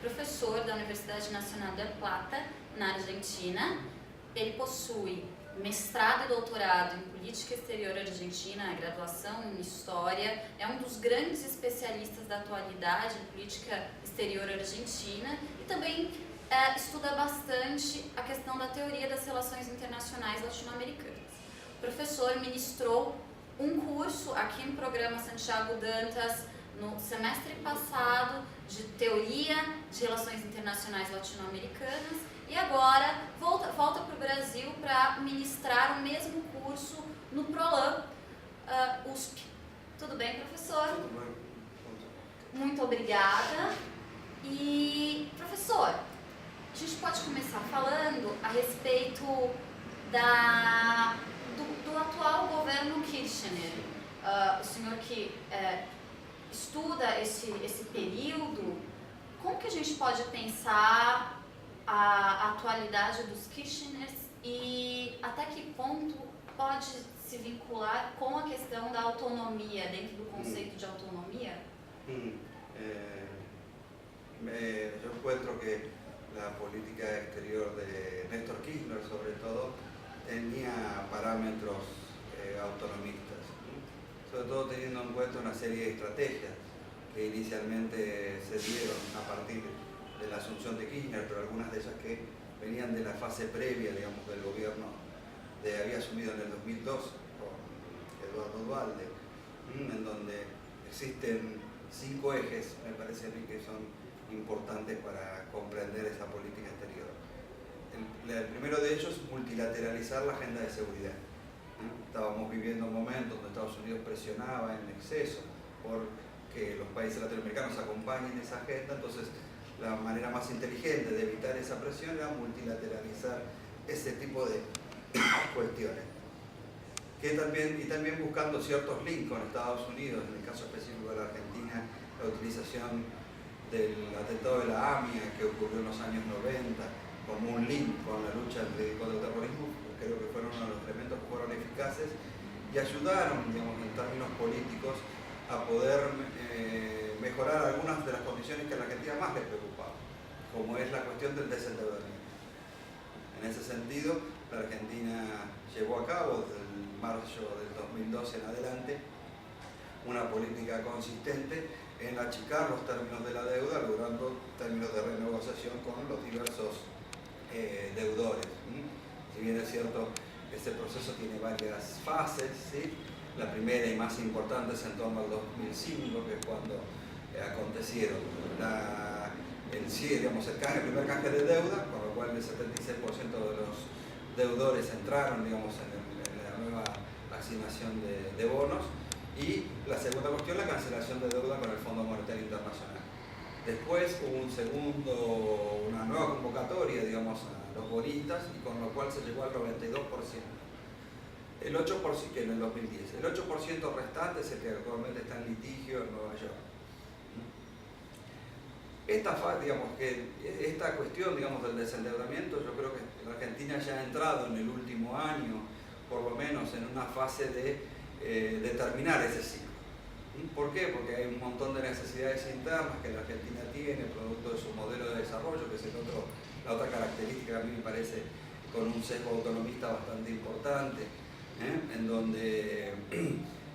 professor da Universidade Nacional de La Plata, na Argentina. Ele possui mestrado e doutorado em Política Exterior Argentina, graduação em História, é um dos grandes especialistas da atualidade em Política Exterior Argentina e também estuda bastante a questão da teoria das relações internacionais latino-americanas. O professor ministrou um curso aqui no programa Santiago Dantas no semestre passado de teoria de relações internacionais latino-americanas e agora volta para o Brasil para ministrar o mesmo curso no ProLab USP. Tudo bem, professor? Tudo bem. Muito obrigada. E, professor, a gente pode começar falando a respeito do atual governo Kirchner. O senhor que estuda esse período, como que a gente pode pensar a atualidade dos Kirchners e até que ponto pode se vincular com a questão da autonomia, dentro do conceito de autonomia? Yo encuentro que la política exterior de Néstor Kirchner, sobre todo, tenía parámetros autonomistas, sobre todo teniendo en cuenta una serie de estrategias que inicialmente se dieron a partir de la asunción de Kirchner, pero algunas de ellas que venían de la fase previa, digamos, del gobierno había asumido en el 2002 con Eduardo Duhalde, en donde existen 5 ejes, me parece a mí, que son importantes para comprender esa política exterior. El primero de ellos es multilateralizar la agenda de seguridad. Estábamos viviendo momentos donde Estados Unidos presionaba en exceso por que los países latinoamericanos acompañen esa agenda, entonces la manera más inteligente de evitar esa presión era multilateralizar ese tipo de cuestiones. También buscando ciertos links con Estados Unidos, en el caso específico de la Argentina, la utilización del atentado de la AMIA que ocurrió en los años 90 como un link con la lucha contra el terrorismo, creo que fueron uno de los elementos que fueron eficaces y ayudaron, digamos, en términos políticos a poder mejorar algunas de las condiciones que a la Argentina más les preocupaban, como es la cuestión del desendeudamiento. En ese sentido, la Argentina llevó a cabo desde el marzo del 2012 en adelante una política consistente en achicar los términos de la deuda, logrando términos de renegociación con los diversos deudores. Si bien es cierto, este proceso tiene varias fases, ¿sí? La primera y más importante es en torno al 2005, que es cuando acontecieron el primer canje de deuda, con lo cual el 76% de los deudores entraron, digamos, en la nueva asignación de bonos, y la segunda cuestión, la cancelación de deuda con el Fondo Monetario Internacional. Después hubo una nueva convocatoria, digamos, a los bonistas, y con lo cual se llegó al 92%. El 8%, que en el 2010, el 8% restante es el que actualmente está en litigio en Nueva York. Esta cuestión, digamos, del desendeudamiento, yo creo que la Argentina ya ha entrado en el último año, por lo menos, en una fase de terminar ese ciclo. ¿Por qué? Porque hay un montón de necesidades internas que la Argentina tiene, producto de su modelo de desarrollo, que es la otra característica que a mí me parece con un sesgo autonomista bastante importante, en donde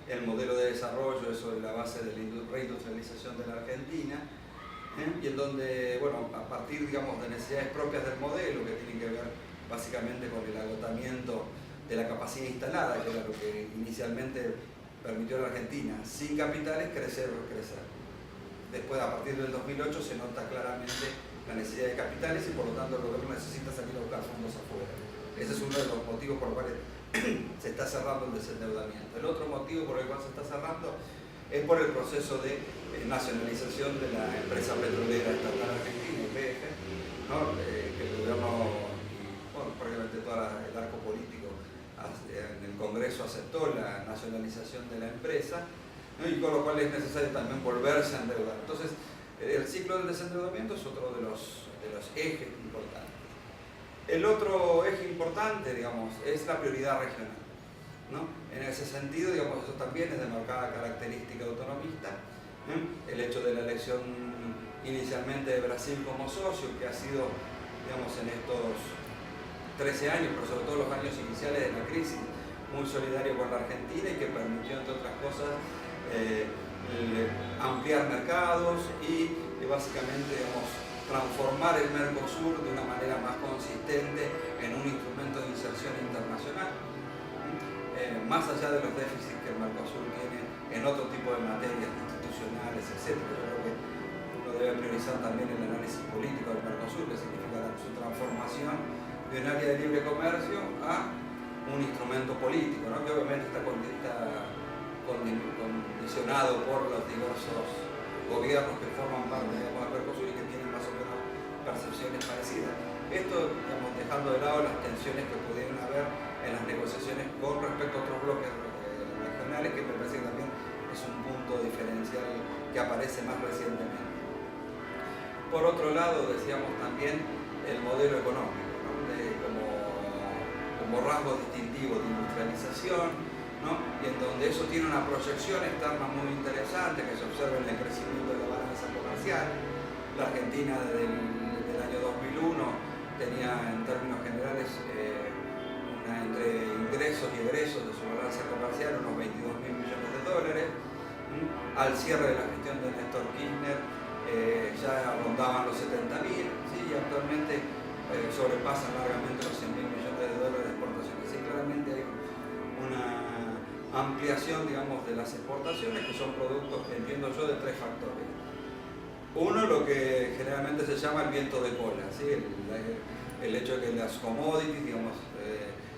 el modelo de desarrollo es sobre la base de la reindustrialización de la Argentina, y en donde, bueno, a partir, digamos, de necesidades propias del modelo, que tienen que ver básicamente con el agotamiento de la capacidad instalada, que era lo que inicialmente permitió a la Argentina, sin capitales, crecer. Después, a partir del 2008, se nota claramente la necesidad de capitales y por lo tanto el gobierno necesita salir a buscar fondos afuera. Ese es uno de los motivos por los cuales se está cerrando el desendeudamiento. El otro motivo por el cual se está cerrando es por el proceso de nacionalización de la empresa petrolera estatal argentina, YPF, ¿no? Que el gobierno, prácticamente todo el arco político en el Congreso aceptó la nacionalización de la empresa, ¿no? Y con lo cual es necesario también volverse a endeudar. Entonces, el ciclo del desendeudamiento es otro de los ejes importantes. El otro eje importante, digamos, es la prioridad regional, ¿no? En ese sentido, digamos, eso también es de marcada característica autonomista, ¿eh? El hecho de la elección inicialmente de Brasil como socio, que ha sido, digamos, en estos 13 años, pero sobre todo los años iniciales de la crisis, muy solidario con la Argentina y que permitió, entre otras cosas, ampliar mercados y básicamente, digamos, transformar el Mercosur de una manera más consistente en un instrumento de inserción internacional, más allá de los déficits que el Mercosur tiene en otro tipo de materias institucionales, etc. Yo creo que uno debe priorizar también el análisis político del Mercosur, que significa su transformación de un área de libre comercio a un instrumento político, ¿no? Que obviamente está condicionado por los diversos gobiernos que forman parte del Mercosur y que tienen más o menos percepciones parecidas. Esto, digamos, dejando de lado las tensiones que pudieron haber en las negociaciones con respecto a otros bloques regionales, que me parece que también es un punto diferencial que aparece más recientemente. Por otro lado, decíamos también el modelo económico, ¿no? como rasgo distintivo de industrialización, ¿no? Y en donde eso tiene una proyección externa muy interesante que se observa en el crecimiento de la balanza comercial. La Argentina desde el año 2001 tenía en términos generales entre ingresos y egresos de su balanza comercial unos 22.000 millones de dólares. Al cierre de la gestión de Néstor Kirchner ya rondaban los 70.000, ¿sí? Y actualmente sobrepasan largamente los 100.000 millones de dólares de exportaciones. Sí, claramente hay una ampliación, digamos, de las exportaciones, que son productos, entiendo yo, de tres factores. Uno, lo que generalmente se llama el viento de cola, ¿sí? El hecho de que las commodities, digamos,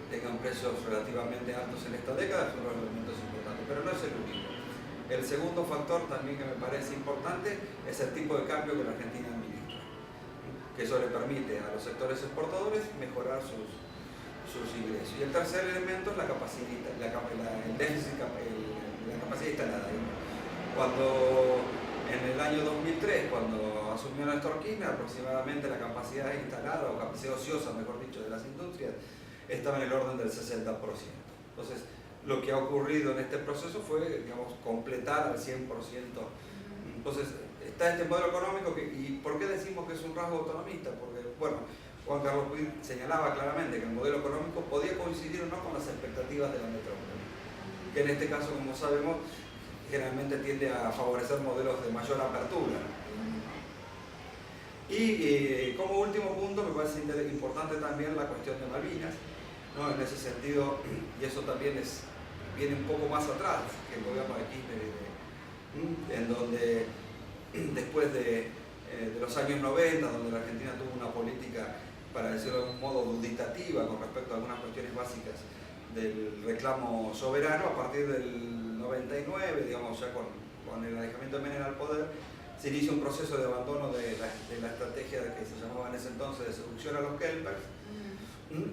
tengan precios relativamente altos en esta década son los elementos importantes, pero no es el único. El segundo factor también que me parece importante es el tipo de cambio que la Argentina administra, que eso le permite a los sectores exportadores mejorar sus ingresos. Y el tercer elemento es la capacidad, el déficit, la capacidad instalada. Cuando en el año 2003, cuando asumió Néstor Kirchner, aproximadamente la capacidad instalada, o capacidad ociosa, mejor dicho, de las industrias, estaba en el orden del 60%. Entonces, lo que ha ocurrido en este proceso fue, digamos, completar al 100%. Entonces, está este modelo económico, ¿y por qué decimos que es un rasgo autonomista? Porque, bueno, Juan Carlos Puig señalaba claramente que el modelo económico podía coincidir o no con las expectativas de la metrópoli, que en este caso, como sabemos, generalmente tiende a favorecer modelos de mayor apertura. Y como último punto, me parece importante también la cuestión de Malvinas, ¿no? En ese sentido, y eso también viene un poco más atrás que el gobierno de Kirchner, en donde después de los años 90, donde la Argentina tuvo una política, para decirlo de algún modo, duditativa con respecto a algunas cuestiones básicas del reclamo soberano, a partir del 99, digamos, ya con el alejamiento de Menem al poder, se inicia un proceso de abandono de la estrategia que se llamaba en ese entonces de seducción a los kelpers,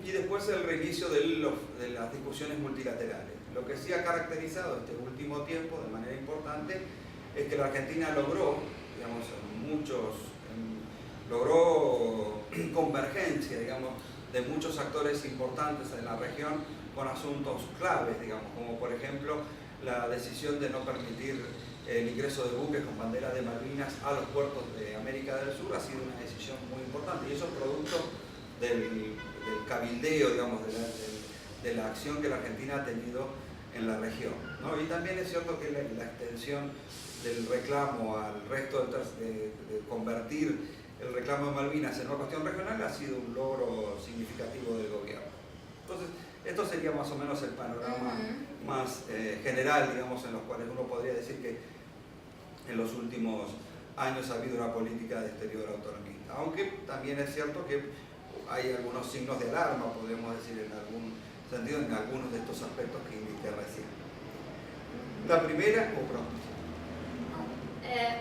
y después el reinicio de las discusiones multilaterales. Lo que sí ha caracterizado este último tiempo de manera importante es que la Argentina logró, digamos, logró convergencia, digamos, de muchos actores importantes en la región con asuntos claves, digamos, como por ejemplo la decisión de no permitir el ingreso de buques con bandera de Malvinas a los puertos de América del Sur ha sido una decisión muy importante, y eso es producto del cabildeo, digamos, de la acción que la Argentina ha tenido en la región, ¿no? Y también es cierto que la extensión del reclamo al resto de convertir el reclamo de Malvinas en una cuestión regional ha sido un logro significativo del gobierno. Entonces, esto sería más o menos el panorama más general, digamos, en los cuales uno podría decir que en los últimos años ha habido una política de exterior autonomista, aunque también es cierto que hay algunos signos de alarma, podemos decir, en algún sentido, en algunos de estos aspectos que indiqué recién. La primera,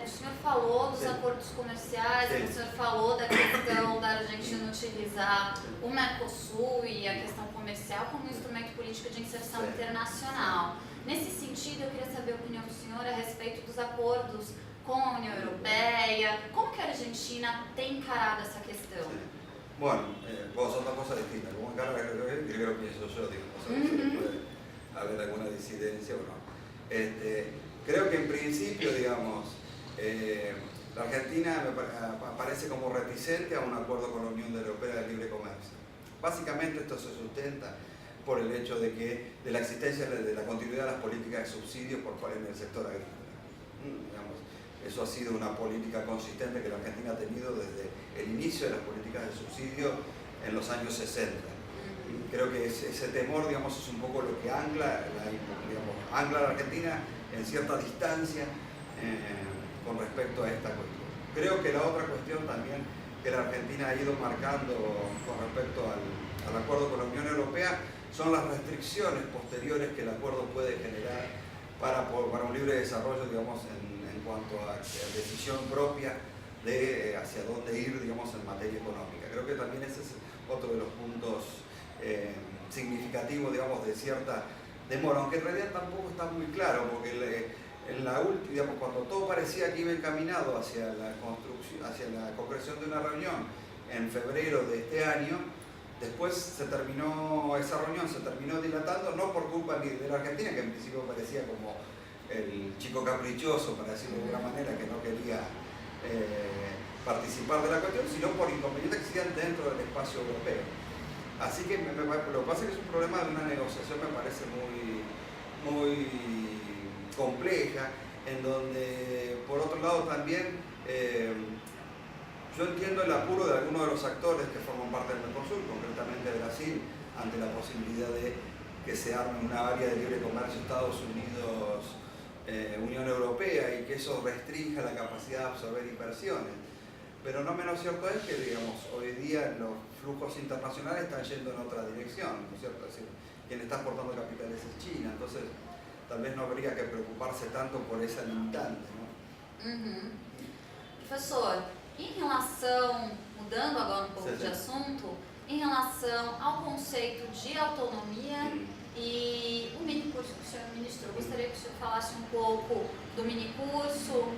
o senhor falou dos acordos comerciais, o senhor falou da questão da Argentina utilizar o Mercosul e a questão comercial como instrumento político de inserção internacional. Nesse sentido, eu queria saber a opinião do senhor a respeito dos acordos com a União Europeia. Como que a Argentina tem encarado essa questão? Bueno, son dos cosas distintas. Como encara la creo que lo pienso yo, digo, no sé si puede haber alguna disidencia o no. Creo que en principio, digamos, La Argentina aparece como reticente a un acuerdo con la Unión Europea de Libre Comercio. Básicamente esto se sustenta por el hecho de la existencia de la continuidad de las políticas de subsidios en el sector agrícola. Digamos, eso ha sido una política consistente que la Argentina ha tenido desde el inicio de las políticas de subsidio en los años 60. Creo que ese temor, digamos, es un poco lo que ancla a la Argentina en cierta distancia con respecto a esta cuestión. Creo que la otra cuestión también que la Argentina ha ido marcando con respecto al acuerdo con la Unión Europea son las restricciones posteriores que el acuerdo puede generar para un libre desarrollo, digamos, en cuanto a decisión propia de hacia dónde ir, digamos, en materia económica. Creo que también ese es otro de los puntos significativos, digamos, de cierta demora, aunque en realidad tampoco está muy claro, porque en la última, digamos, cuando todo parecía que iba encaminado hacia la construcción, hacia la concreción de una reunión en febrero de este año, después esa reunión se terminó dilatando, no por culpa ni de la Argentina, que en principio parecía como el chico caprichoso, para decirlo de alguna manera, que no quería participar de la cuestión, sino por inconvenientes que existían dentro del espacio europeo. Así que lo que pasa es que es un problema de una negociación, me parece muy compleja, en donde, por otro lado, también yo entiendo el apuro de algunos de los actores que forman parte del Mercosur, concretamente Brasil, ante la posibilidad de que se arme una área de libre comercio Estados Unidos, Unión Europea, y que eso restrinja la capacidad de absorber inversiones. Pero no menos cierto es que, digamos, hoy día los flujos internacionales están yendo en otra dirección, ¿no es cierto? Es decir, quien está aportando capitales es China, entonces tal vez no habría que preocuparse tanto por esa limitante, ¿no? Professor, em relação, mudando agora um pouco de assunto, em relação ao conceito de autonomia e o minicurso que o senhor ministrou, gostaria que o senhor falasse um pouco do minicurso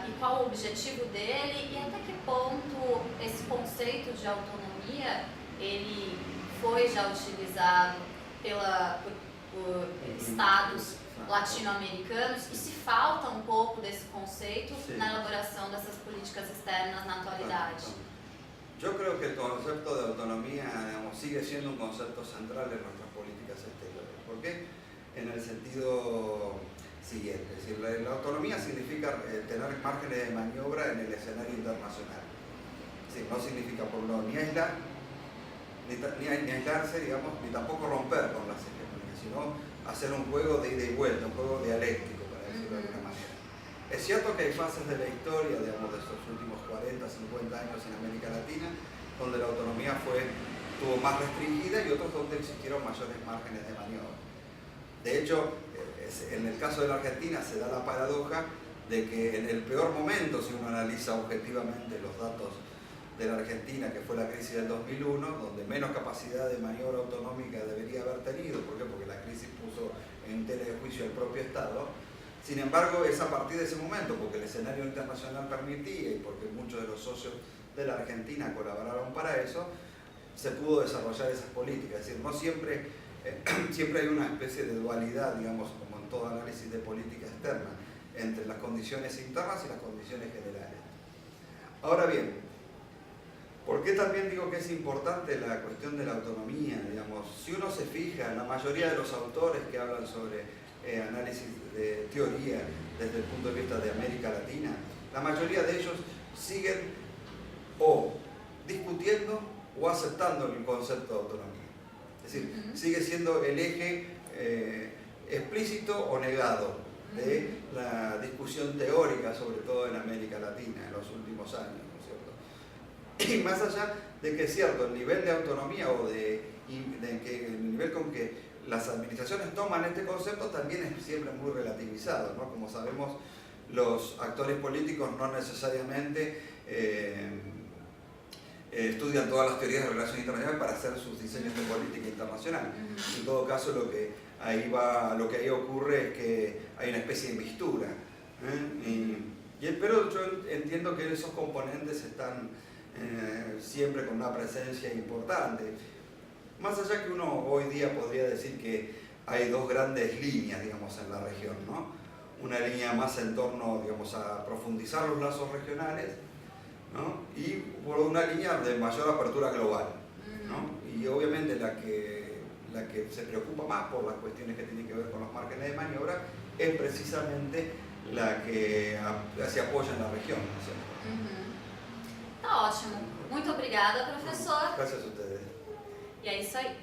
e qual o objetivo dele e até que ponto esse conceito de autonomia ele foi já utilizado por estados latino-americanos e se falta um pouco desse conceito na elaboração dessas políticas externas na atualidade. Yo creo que el concepto de autonomía, digamos, sigue siendo un concepto central en nuestras políticas exteriores. ¿Por qué? En el sentido siguiente, es decir, la autonomía significa tener márgenes de maniobra en el escenario internacional. Es decir, no significa por un lado ni aislar, ni aislarse, digamos, ni tampoco romper con las hegemonías, sino hacer un juego de ida y vuelta, un juego dialéctico, para decirlo de alguna manera. Es cierto que hay fases de la historia, digamos, de estos últimos 40, 50 años en América Latina, donde la autonomía estuvo más restringida y otros donde existieron mayores márgenes de maniobra. De hecho, en el caso de la Argentina se da la paradoja de que en el peor momento, si uno analiza objetivamente los datos de la Argentina, que fue la crisis del 2001, donde menos capacidad de maniobra autonómica debería haber tenido, ¿por qué? Porque la crisis puso en tela de juicio al propio Estado. Sin embargo, es a partir de ese momento, porque el escenario internacional permitía y porque muchos de los socios de la Argentina colaboraron para eso, se pudo desarrollar esas políticas. Es decir, no siempre hay una especie de dualidad, digamos, como en todo análisis de política externa, entre las condiciones internas y las condiciones generales. Ahora bien, ¿por qué también digo que es importante la cuestión de la autonomía? Digamos, si uno se fija, la mayoría de los autores que hablan sobre análisis de teoría desde el punto de vista de América Latina, la mayoría de ellos siguen o discutiendo o aceptando el concepto de autonomía. Es decir, sigue siendo el eje explícito o negado de la discusión teórica, sobre todo en América Latina, en los últimos años, ¿no es cierto? Y más allá de que es cierto, el nivel de autonomía o el nivel con que las administraciones toman este concepto también es siempre muy relativizado, ¿no? Como sabemos, los actores políticos no necesariamente estudian todas las teorías de relación internacional para hacer sus diseños de política internacional. En todo caso, lo que ahí ocurre es que hay una especie de mixtura. Pero yo entiendo que esos componentes están siempre con una presencia importante. Más allá que uno hoy día podría decir que hay dos grandes líneas, digamos, en la región, ¿no? una línea más en torno, digamos, a profundizar los lazos regionales, ¿no? Y por una línea de mayor apertura global, ¿no? Y obviamente la que se preocupa más por las cuestiones que tienen que ver con los márgenes de maniobra es precisamente la que se apoya en la región, ¿no? Tá ótimo. Muito obrigada, professor. Gracias a ustedes. E é isso aí.